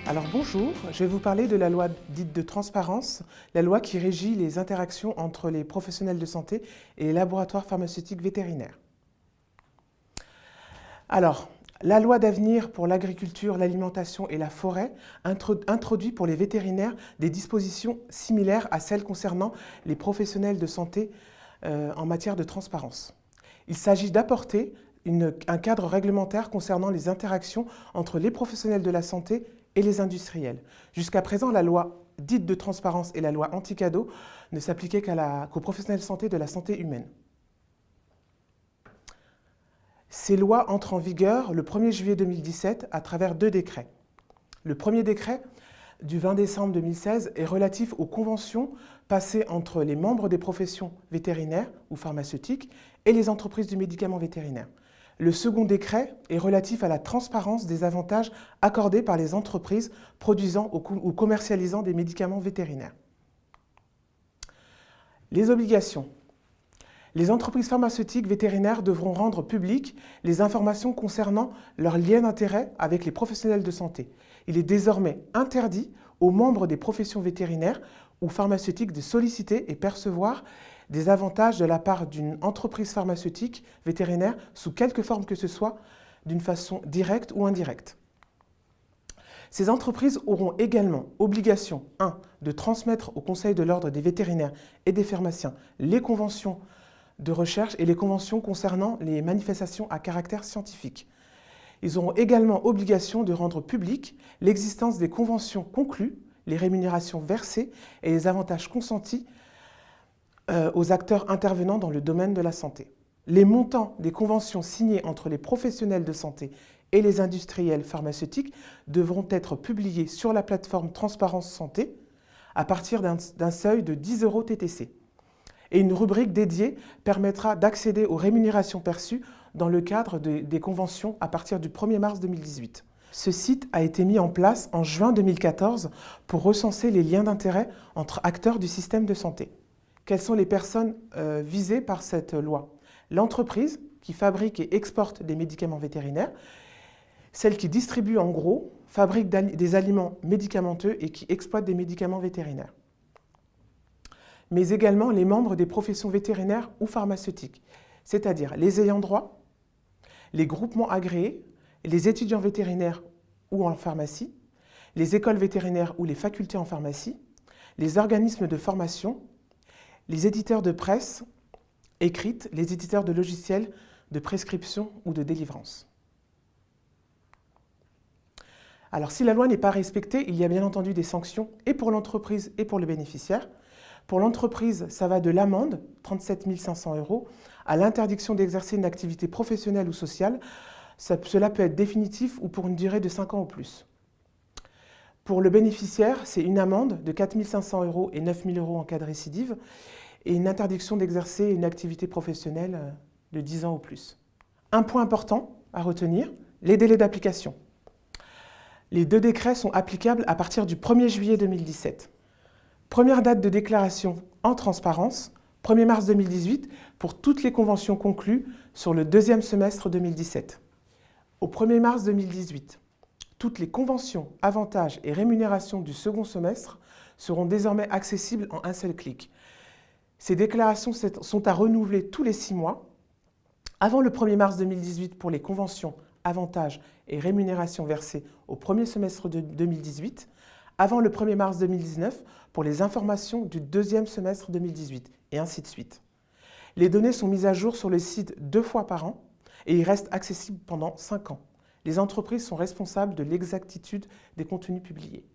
Alors bonjour, je vais vous parler de la loi dite de transparence, la loi qui régit les interactions entre les professionnels de santé et les laboratoires pharmaceutiques vétérinaires. Alors, la loi d'avenir pour l'agriculture, l'alimentation et la forêt introduit pour les vétérinaires des dispositions similaires à celles concernant les professionnels de santé en matière de transparence. Il s'agit d'apporter un cadre réglementaire concernant les interactions entre les professionnels de la santé et les industriels. Jusqu'à présent, la loi dite de transparence et la loi anti-cadeau ne s'appliquaient qu'aux professionnels de santé de la santé humaine. Ces lois entrent en vigueur le 1er juillet 2017 à travers 2 décrets. Le premier décret du 20 décembre 2016 est relatif aux conventions passées entre les membres des professions vétérinaires ou pharmaceutiques et les entreprises du médicament vétérinaire. Le second décret est relatif à la transparence des avantages accordés par les entreprises produisant ou commercialisant des médicaments vétérinaires. Les obligations. Les entreprises pharmaceutiques vétérinaires devront rendre publiques les informations concernant leur lien d'intérêt avec les professionnels de santé. Il est désormais interdit aux membres des professions vétérinaires ou pharmaceutiques de solliciter et percevoir des avantages de la part d'une entreprise pharmaceutique vétérinaire sous quelque forme que ce soit, d'une façon directe ou indirecte. Ces entreprises auront également obligation 1. De transmettre au Conseil de l'ordre des vétérinaires et des pharmaciens les conventions de recherche et les conventions concernant les manifestations à caractère scientifique. Ils auront également obligation de rendre publique l'existence des conventions conclues, les rémunérations versées et les avantages consentis aux acteurs intervenant dans le domaine de la santé. Les montants des conventions signées entre les professionnels de santé et les industriels pharmaceutiques devront être publiés sur la plateforme Transparence Santé à partir d'un seuil de 10 € TTC. Et une rubrique dédiée permettra d'accéder aux rémunérations perçues dans le cadre des conventions à partir du 1er mars 2018. Ce site a été mis en place en juin 2014 pour recenser les liens d'intérêt entre acteurs du système de santé. Quelles sont les personnes visées par cette loi? L'entreprise qui fabrique et exporte des médicaments vétérinaires, celle qui distribue en gros, fabrique des aliments médicamenteux et qui exploite des médicaments vétérinaires. Mais également les membres des professions vétérinaires ou pharmaceutiques, c'est-à-dire les ayants droit, les groupements agréés, les étudiants vétérinaires ou en pharmacie, les écoles vétérinaires ou les facultés en pharmacie, les organismes de formation, les éditeurs de presse écrite, les éditeurs de logiciels de prescription ou de délivrance. Alors si la loi n'est pas respectée, il y a bien entendu des sanctions et pour l'entreprise et pour le bénéficiaire. Pour l'entreprise, ça va de l'amende, 37 500 €, à l'interdiction d'exercer une activité professionnelle ou sociale. Cela peut être définitif ou pour une durée de 5 ans ou plus. Pour le bénéficiaire, c'est une amende de 4 500 € et 9 000 € en cas de récidive et une interdiction d'exercer une activité professionnelle de 10 ans ou plus. Un point important à retenir, les délais d'application. Les 2 décrets sont applicables à partir du 1er juillet 2017. Première date de déclaration en transparence, 1er mars 2018 pour toutes les conventions conclues sur le 2e semestre 2017. Au 1er mars 2018, toutes les conventions, avantages et rémunérations du second semestre seront désormais accessibles en un seul clic. Ces déclarations sont à renouveler tous les 6 mois, avant le 1er mars 2018 pour les conventions, avantages et rémunérations versées au 1er semestre de 2018, avant le 1er mars 2019 pour les informations du 2e semestre 2018, et ainsi de suite. Les données sont mises à jour sur le site 2 fois par an et ils restent accessibles pendant 5 ans. Les entreprises sont responsables de l'exactitude des contenus publiés.